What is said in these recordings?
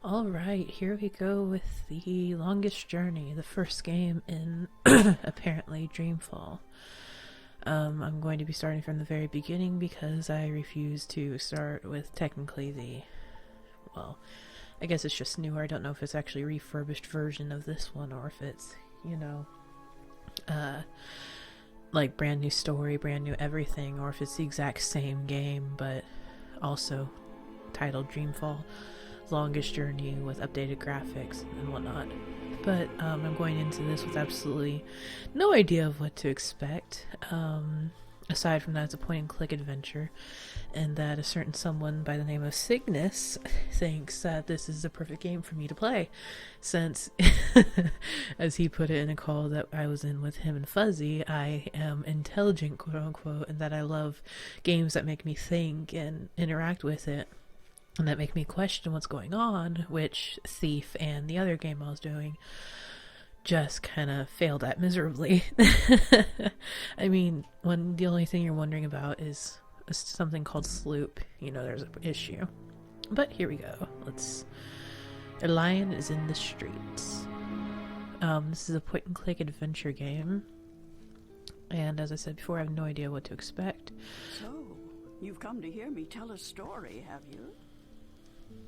Alright, here we go with the longest journey, the first game in apparently Dreamfall. I'm going to be starting from the very beginning because I refuse to start with technically well, I guess it's just newer. I don't know if it's actually a refurbished version of this one or if it's, like brand new story, brand new everything, or if it's the exact same game but also titled Dreamfall. Longest journey with updated graphics and whatnot. But I'm going into this with absolutely no idea of what to expect. Aside from that, it's a point-and-click adventure, and that a certain someone by the name of Cygnus thinks that this is the perfect game for me to play, since, as he put it in a call that I was in with him and Fuzzy, I am intelligent, quote-unquote, and that I love games that make me think and interact with it, and that make me question what's going on, which Thief and the other game I was doing just kind of failed at miserably. I mean, when the only thing you're wondering about is something called Sloop, there's an issue. But here we go. A lion is in the streets. This is a point-and-click adventure game. And as I said before, I have no idea what to expect. So, you've come to hear me tell a story, have you?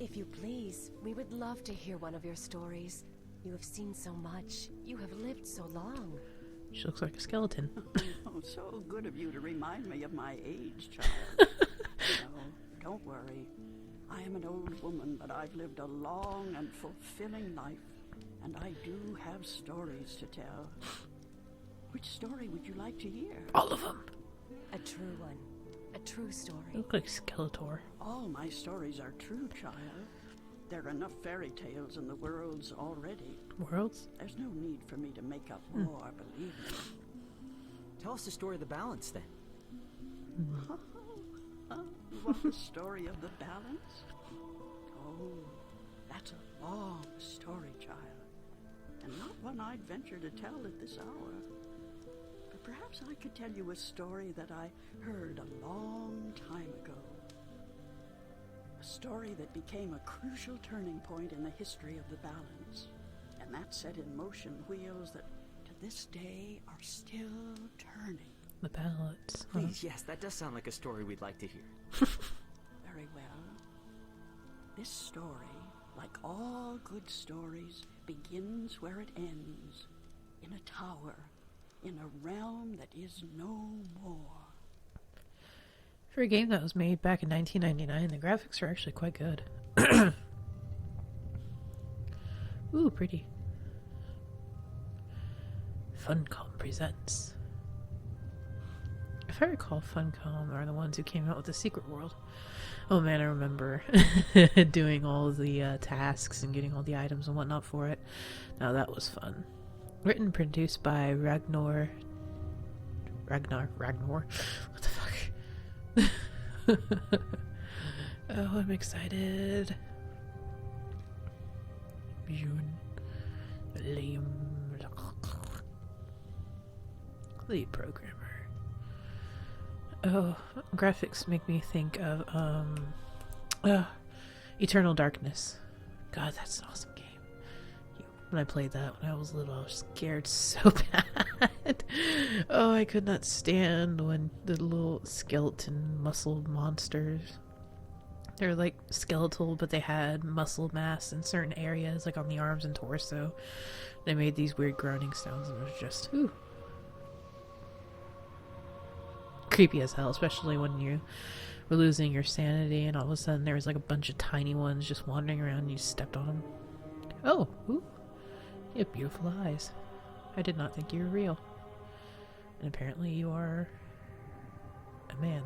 If you please, we would love to hear one of your stories. You have seen so much. You have lived so long. She looks like a skeleton. Oh, so good of you to remind me of my age, child. No, don't worry. I am an old woman, but I've lived a long and fulfilling life, and I do have stories to tell. Which story would you like to hear? All of them. A true one. A true story. You look like Skeletor. All my stories are true, child. There are enough fairy tales in the worlds already. Worlds? There's no need for me to make up more, believe me. Tell us the story of the balance, then. You want the story of the balance? Oh, that's a long story, child. And not one I'd venture to tell at this hour. But perhaps I could tell you a story that I heard a long time ago. A story that became a crucial turning point in the history of the balance. And that set in motion wheels that to this day are still turning. The balance. Please, yes, that does sound like a story we'd like to hear. Very well. This story, like all good stories, begins where it ends. In a tower, in a realm that is no more. For a game that was made back in 1999, the graphics are actually quite good. Ooh, pretty. Funcom presents. If I recall, Funcom are the ones who came out with the Secret World. Oh man, I remember doing all the tasks and getting all the items and whatnot for it. Now that was fun. Written and produced by Ragnar. What the fuck? Oh, I'm excited. Lead programmer. Oh, graphics make me think of Eternal Darkness. God, that's an awesome game. When I played that when I was little, I was scared so bad. Oh, I could not stand when the little skeleton muscle monsters. They were like skeletal, but they had muscle mass in certain areas, like on the arms and torso. They made these weird groaning sounds, and it was just creepy as hell, especially when you were losing your sanity and all of a sudden there was like a bunch of tiny ones just wandering around and you stepped on them. Oh, ooh. You have beautiful eyes. I did not think you were real. And apparently you are a man.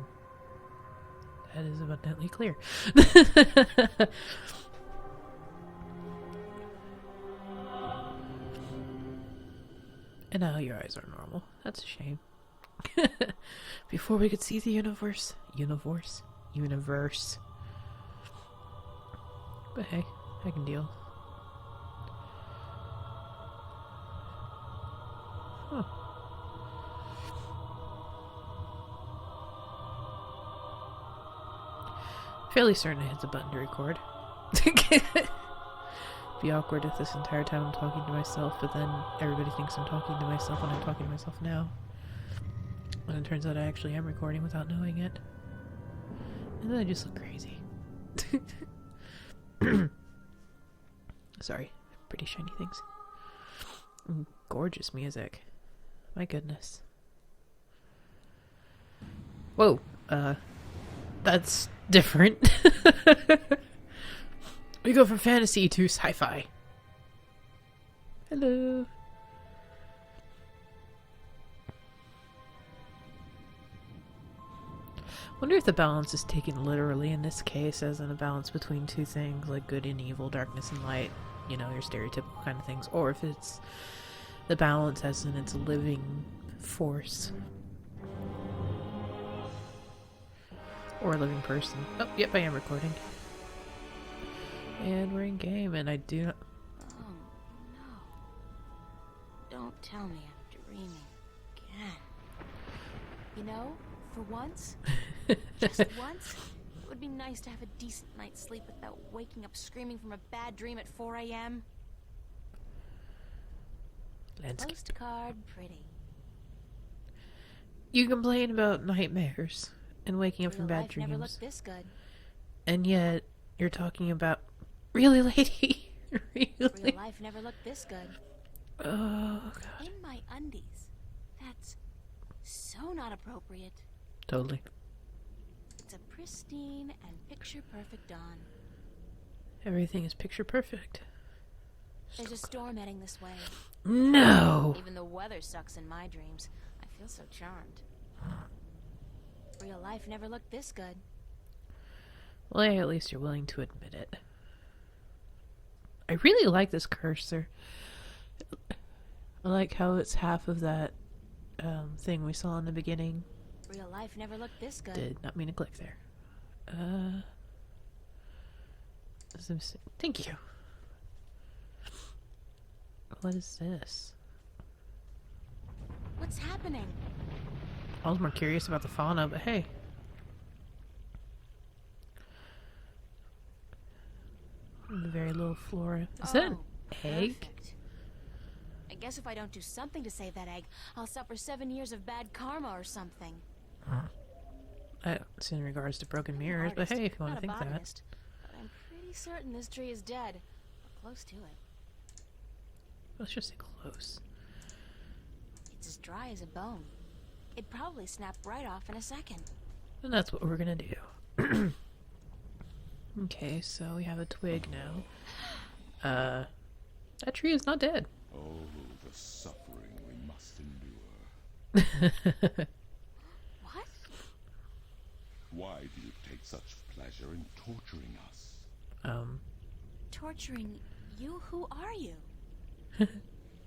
That is abundantly clear. And now your eyes are normal. That's a shame. Before we could see the universe. But hey, I can deal. Huh. Fairly certain I hit the button to record. be awkward if this entire time I'm talking to myself, but then everybody thinks I'm talking to myself when I'm talking to myself now. And it turns out I actually am recording without knowing it. And then I just look crazy. Sorry, pretty shiny things. Gorgeous music. My goodness. Whoa, that's different. We go from fantasy to sci-fi. Hello. Wonder if the balance is taken literally in this case, as in a balance between two things, like good and evil, darkness and light, you know, your stereotypical kind of things, or if it's the balance as in it's a living force. Or a living person. Oh, yep, I am recording. And we're in game, and I do not... Oh, no. Don't tell me I'm dreaming again. You know, for once, just once, it would be nice to have a decent night's sleep without waking up screaming from a bad dream at 4 a.m. Landscape. Postcard pretty. You complain about nightmares and waking up from Real bad life never dreams. looked this good. And yet, you're talking about... Really, lady? Really? Real life never looked this good. Oh, God. In my undies. That's so not appropriate. Totally. It's a pristine and picture-perfect dawn. Everything is picture perfect. There's a storm heading this way. No! Even the weather sucks in my dreams. I feel so charmed. Real life never looked this good. Well, yeah, at least you're willing to admit it. I really like this cursor. I like how it's half of that thing we saw in the beginning. Real life never looked this good. Did not mean to click there. Thank you. What is this? What's happening? I was more curious about the fauna, but hey. The very little flora. Is that an egg? Perfect. I guess if I don't do something to save that egg, I'll suffer 7 years of bad karma or something. It's in regards to broken mirrors, but hey, if you want to think that. But I'm pretty certain this tree is dead. Or close to it. Let's just say close. It's as dry as a bone. It'd probably snap right off in a second. And that's what we're gonna do. Okay, so we have a twig now. That tree is not dead. Oh, the suffering we must endure. What? Why do you take such pleasure in torturing us? Torturing you? Who are you?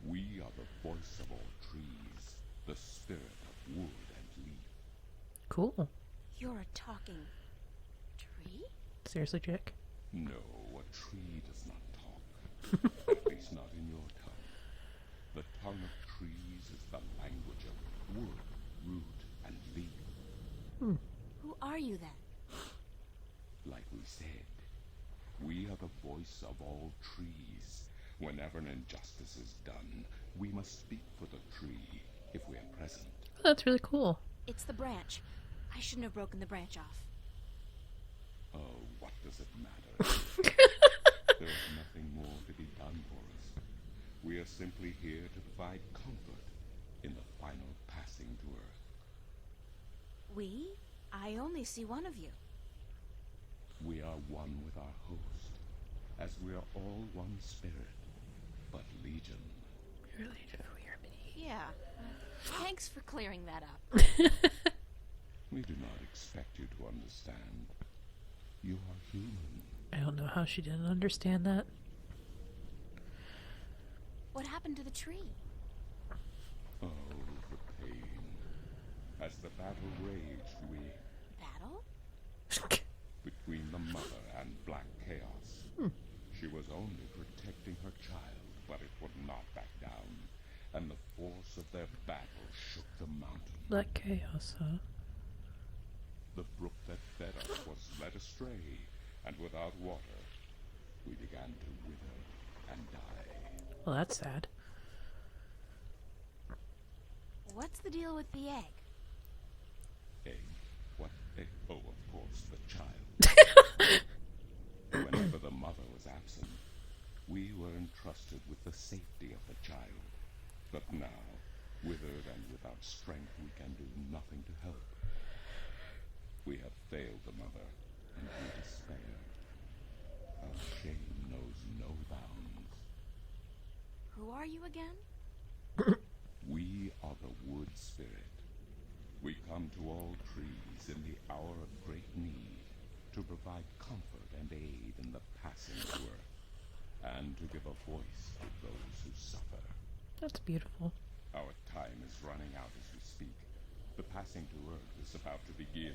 We are the voice of all trees, the spirit of wood and leaf. Cool. You're a talking tree? Seriously, Jack? No, a tree does not talk. At least not in your tongue. The tongue of trees is the language of wood, root, and leaf. Who are you then? Like we said, we are the voice of all trees. Whenever an injustice is done, we must speak for the tree if we are present. Oh, that's really cool. It's the branch. I shouldn't have broken the branch off. Oh, what does it matter? There is nothing more to be done for us. We are simply here to provide comfort in the final passing to Earth. We? I only see one of you. We are one with our host, as we are all one spirit, but legion. You're Legion, we are many. Yeah. Thanks for clearing that up. We do not expect you to understand. You are human. I don't know how she didn't understand that. What happened to the tree? Oh, the pain. As the battle raged, we... Battle? between the mother and Black Chaos. She was only protecting her child, but it would not back down, and the force of their battle shook the mountain. Black Chaos, huh? The brook that fed us was led astray, and without water, we began to wither Well, that's sad. What's the deal with the egg? Egg? What egg? Oh, of course, the child. Whenever the mother was absent, we were entrusted with the safety of the child. But now, withered and without strength, we can do nothing to help. We have failed the mother, and we despair. Our shame knows no bounds. Who are you again? We are the wood spirit. We come to all trees in the hour of great need to provide comfort and aid in the passing to earth, and to give a voice to those who suffer. That's beautiful. Our time is running out as we speak. The passing to earth is about to begin.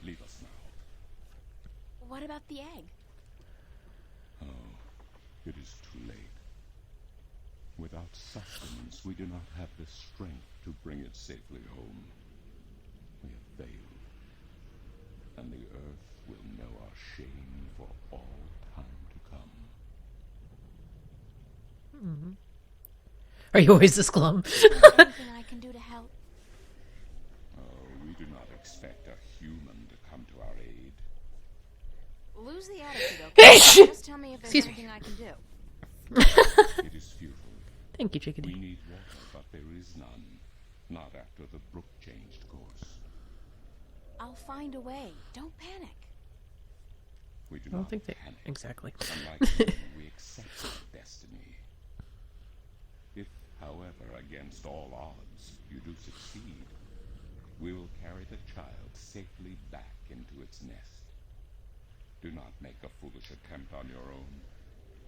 Leave us now. What about the egg? Oh, it is too late. Without sustenance, we do not have the strength to bring it safely home. We have failed, and the earth will know our shame for all time to come. Mm-hmm. Are you always this glum? Anything I can do to help? Oh, we do not expect a human to come to our aid. Lose the attitude, okay? Just tell me if there's Excuse me. anything I can do. It is futile. Thank you, We Chickadee. need water, but there is none. Not after the brook changed course. I'll find a way. Don't panic. We do I don't not think they... panic. Exactly. Unlike you, we accept our destiny. If, however, against all odds, you do succeed, we will carry the child safely back into its nest. Do not make a foolish attempt on your own.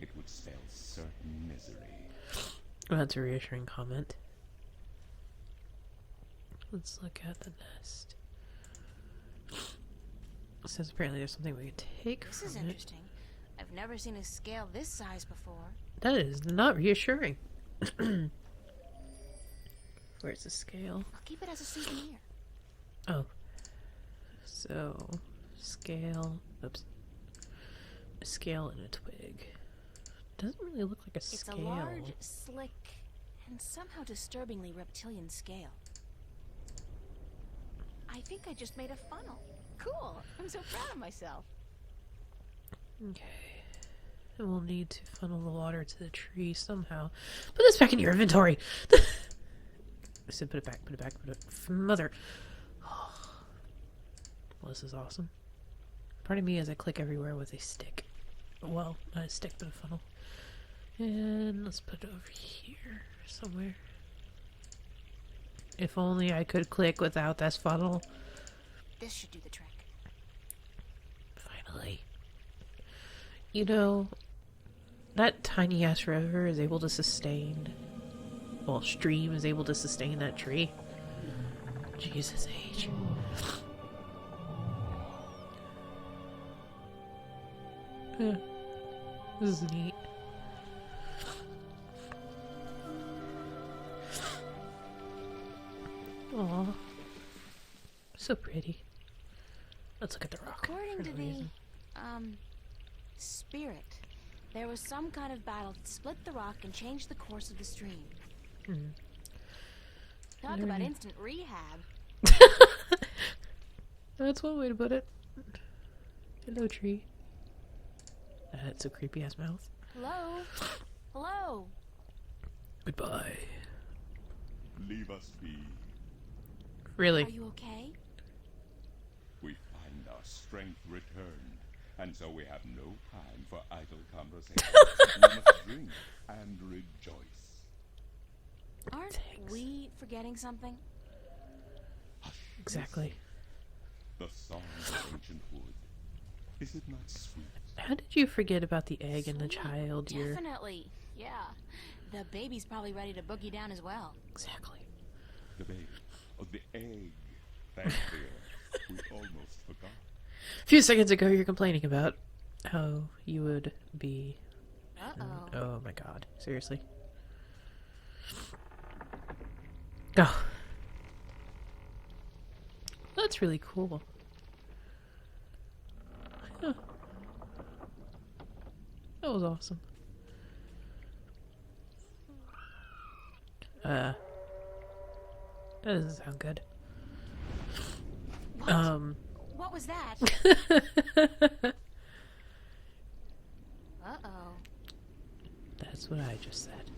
It would spell certain misery. Well, that's a reassuring comment. Let's look at the nest. It says apparently there's something we can take This from is it. interesting. I've never seen a scale this size before. That is not reassuring. Where's the scale? I'll keep it as a souvenir. Oh. So, scale. Oops. A scale and a twig. Doesn't really look like a It's scale. a large, slick, and somehow disturbingly reptilian scale. I think I just made a funnel. Cool. I'm so proud of myself. Okay. And we'll need to funnel the water to the tree somehow. Put this back in your inventory! I said put it back, put it back, put it... Mother! Well, this is awesome. Pardon me as I click everywhere with a stick. Well, not a stick, but a funnel. And let's put it over here somewhere. If only I could click without this funnel. This should do the trick. Finally. You know, that tiny ass river is able to sustain... Well, stream is able to sustain that tree. Jesus H. This is neat. Aw. So pretty. Let's look at the rock. According for to no the, reason. spirit, there was some kind of battle that split the rock and changed the course of the stream. Talk There about you- instant rehab. That's one way to put it. Hello, tree. That's a creepy ass mouth. Hello? Hello? Goodbye. Leave us be. Really? Are you okay? We find our strength returned, and so we have no time for idle conversation. We must drink and rejoice. Aren't Thanks. we forgetting something? Hush, Exactly. the song of ancient wood. Is it not sweet? How did you forget about the egg and the Sweet. child? You're... Definitely. Yeah. The baby's probably ready to boogie down as well. Exactly. The baby. Oh, the egg. Thank dear. We almost forgot. A few seconds ago, you're complaining about how you would be... Uh-oh. Oh my god. Seriously? Oh. That's really cool. Huh. That was awesome. That doesn't sound good. What? What was that? Uh-oh. That's what I just said.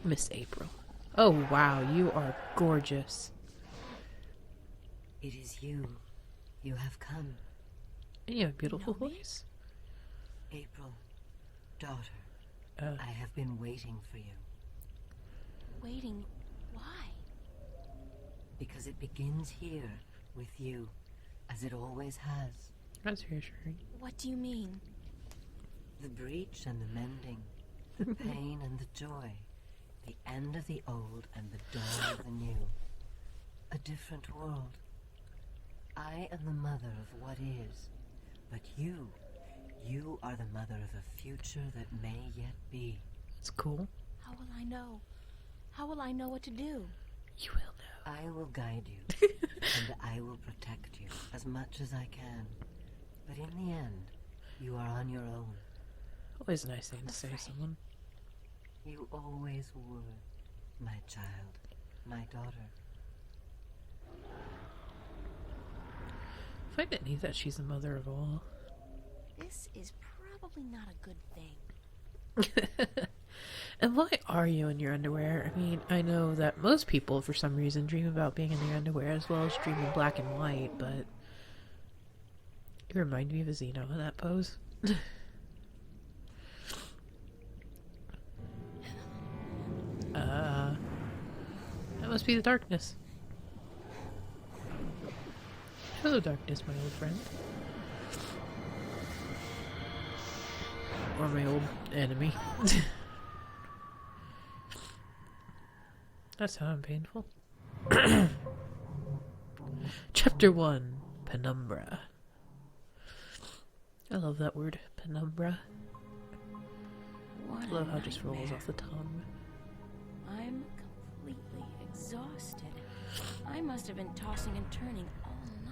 Miss April. Oh, wow, you are gorgeous. It is you. You have come. And you have a beautiful You know me? voice. April, daughter, I have been waiting for you. Waiting. Why? Because it begins here with you, as it always has. That's reassuring. What do you mean? The breach and the mending, the pain and the joy, the end of the old and the dawn of the new. A different world. I am the mother of what is, but you are the mother of a future that may yet be. It's cool. How will I know? How will I know what to do? You will know. I will guide you, and I will protect you as much as I can. But in the end, you are on your own. Always a nice thing to say to someone. You always were, my child, my daughter. I find it neat that she's the mother of all. This is probably not a good thing. And why are you in your underwear? I mean, I know that most people, for some reason, dream about being in their underwear as well as dream in black and white, but you remind me of a Xeno in that pose. That must be the darkness. Hello, darkness, my old friend. Or my old enemy. That sounded painful. Chapter 1, Penumbra. I love that word, penumbra. What I love a how it just rolls nightmare. off the tongue. I'm completely exhausted. I must have been tossing and turning all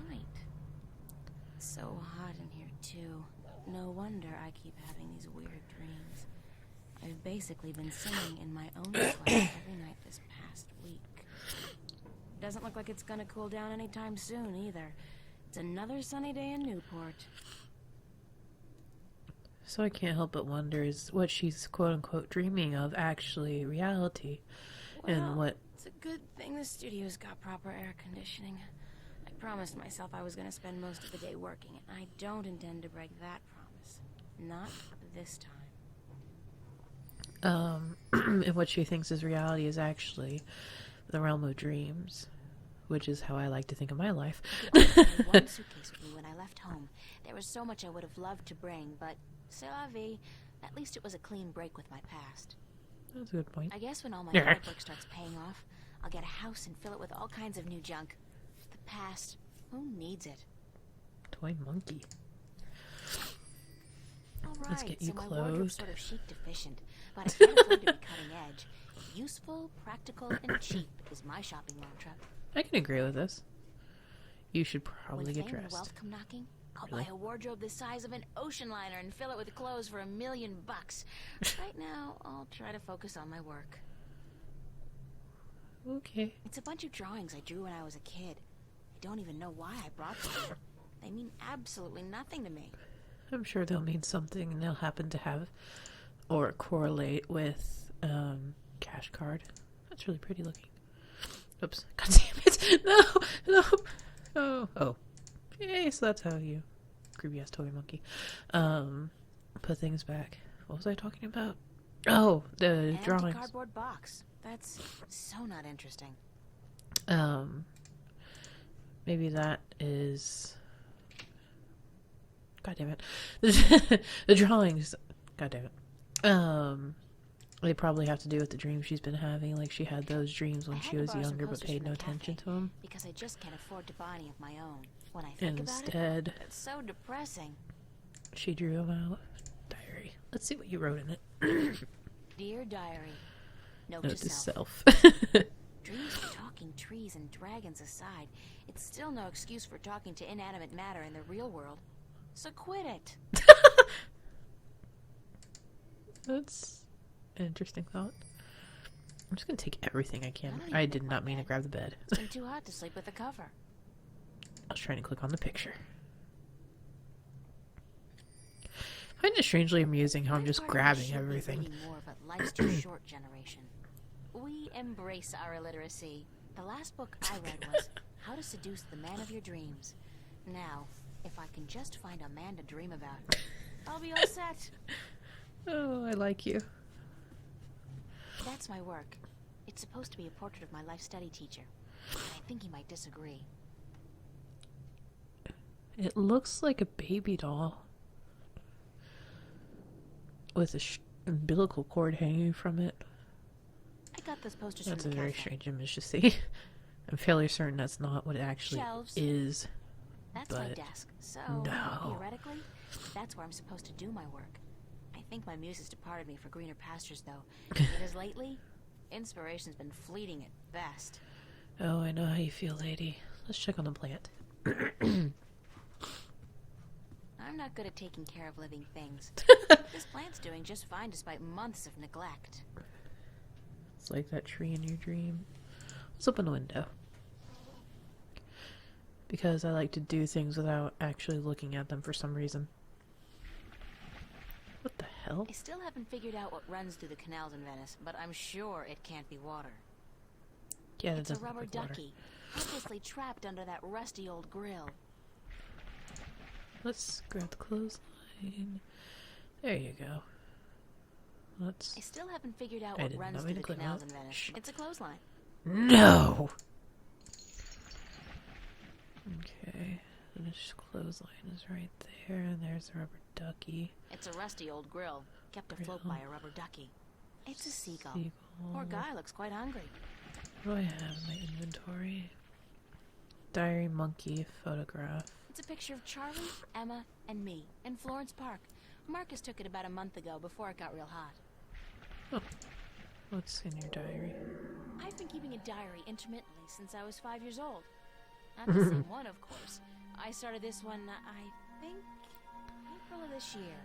night. It's so hot in here, too. No wonder I keep having these weird dreams. I've basically been singing in my own sweat every night this past week. Doesn't look like it's gonna cool down anytime soon, either. It's another sunny day in Newport. So I can't help but wonder, is what she's quote-unquote dreaming of actually reality? And Well, what... It's a good thing the studio's got proper air conditioning. I promised myself I was gonna spend most of the day working, and I don't intend to break that promise. Not this time. and what she thinks is reality is actually the realm of dreams, which is how I like to think of my life. I had one suitcase with me when I left home. There was so much I would have loved to bring, but c'est la vie. At least it was a clean break with my past. That's a good point. I guess when all my hard work starts paying off, I'll get a house and fill it with all kinds of new junk. The past, who needs it? Toy monkey. All right, Let's get you so my wardrobe's clothed. sort of chic deficient, but I can't afford to be cutting edge. Useful, practical, and cheap is my shopping mantra. I can agree with this. You should When probably get fame and dressed. wealth come knocking, I'll Really? buy a wardrobe the size of an ocean liner and fill it with clothes for $1 million. Right now, I'll try to focus on my work. Okay. It's a bunch of drawings I drew when I was a kid. I don't even know why I brought them here. They mean absolutely nothing to me. I'm sure they'll mean something, and they'll happen to have or correlate with cash card. That's really pretty looking. Oops. God damn it. No. Oh. Yay, so that's how you creepy ass toy monkey. Put things back. What was I talking about? Oh, the An empty drawings. cardboard box. That's so not interesting. Maybe that is... God damn it. The drawings. God damn it. They probably have to do with the dreams she's been having. Like, she had those dreams when I had she to was borrow some younger but posters paid from no the attention cafe to them. because I just can't afford to buy any of my own. When I think about it, Instead, it's so depressing. she drew them out. Diary. Let's see what you wrote in it. Dear diary, note Note to to self. self. Dreams of talking trees and dragons aside, it's still no excuse for talking to inanimate matter in the real world. So quit it. That's an interesting thought. I'm just gonna take everything I can. I don't I even did like not my mean to bed. grab the bed. It's been too hot to sleep with a cover. I was trying to click on the picture. I find it strangely amusing how I'm just grabbing everything. More of a life's too short generation. We embrace our illiteracy. The last book I read was How to Seduce the Man of Your Dreams. Now, if I can just find a man to dream about, I'll be all set. Oh, I like you. That's my work. It's supposed to be a portrait of my life study teacher. And I think he might disagree. It looks like a baby doll. With a umbilical cord hanging from it. I got those posters That's a from the very cafe. strange image to see. I'm fairly certain that's not what it actually Shelves. is. That's my But desk. So, no. theoretically, that's where I'm supposed to do my work. I think my muse has departed me for greener pastures, though. Because lately, inspiration's been fleeting at best. Oh, I know how you feel, lady. Let's check on the plant. I'm not good at taking care of living things. This plant's doing just fine despite months of neglect. It's like that tree in your dream. Let's open the window. Because I like to do things without actually looking at them for some reason. What the hell? I still haven't figured out what runs through the canals in Venice, but I'm sure it can't be water. Yeah, that It's a doesn't rubber look like water. ducky, hopelessly trapped under that rusty old grill. Let's grab the clothesline. There you go. Let's... I still haven't figured out I what did runs not through mean the to click canals on in it. Venice. Shh. It's a clothesline. No! Okay. Finished clothesline is right there, and there's the rubber ducky. It's a rusty old grill, kept afloat Grill. by a rubber ducky. It's a seagull. Seagull. Poor guy looks quite hungry. What do I have in my inventory? Diary monkey photograph. It's a picture of Charlie, Emma, and me in Florence Park. Marcus took it about a month ago before it got real hot. Oh. What's in your diary? I've been keeping a diary intermittently since I was 5 years old. Not the same one, of course. I started this one, I think, April of this year.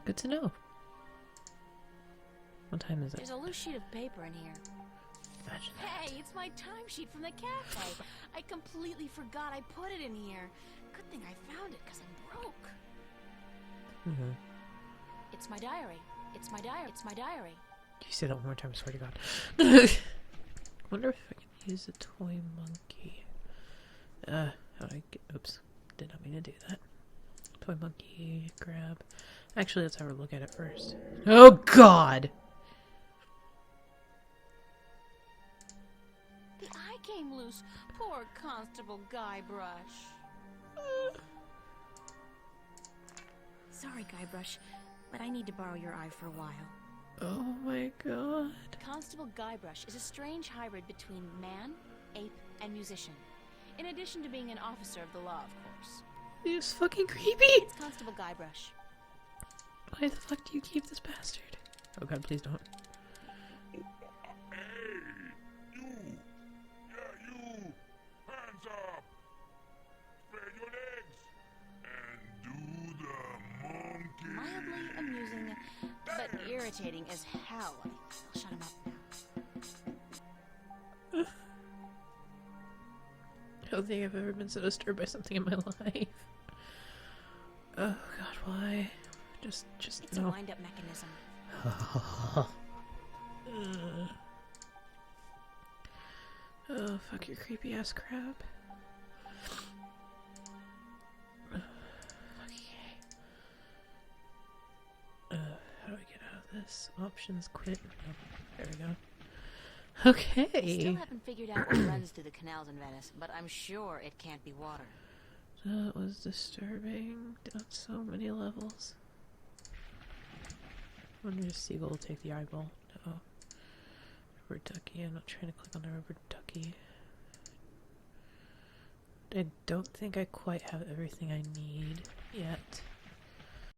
Good to know. What time is it? There's a loose sheet of paper in here. Imagine that. Hey, it's my timesheet from the cafe. I completely forgot I put it in here. Good thing I found it, because I'm broke. Mm-hmm. It's my diary. It's my diary. It's my diary. Can you say that one more time? I swear to God. Wonder if I can use a toy monkey. How do I get... Oops. Did not mean to do that. Toy monkey, grab... Actually, let's have a look at it first. Oh, God! The eye came loose. Poor Constable Guybrush. Sorry, Guybrush, but I need to borrow your eye for a while. Oh my God. Constable Guybrush is a strange hybrid between man, ape, and musician. In addition to being an officer of the law, of course. It's fucking creepy! It's Constable Guybrush. Why the fuck do you keep this bastard? Oh God, please don't. Hey, you! Yeah, you! Hands up! Spread your legs! And do the monkey! Mildly amusing, but irritating as hell. I'll shut him up now. I don't think I've ever been so disturbed by something in my life. Oh God, why? Just It's no. a wind-up mechanism. Oh, fuck your creepy ass crap. Okay. How do I get out of this? Options, quit. Oh, there we go. I Okay. still haven't figured out what runs through the canals in Venice, but I'm sure it can't be water. That was disturbing on so many levels. I wonder if Seagull will take the eyeball. No. Rubber ducky. I'm not trying to click on the rubber ducky. I don't think I quite have everything I need yet.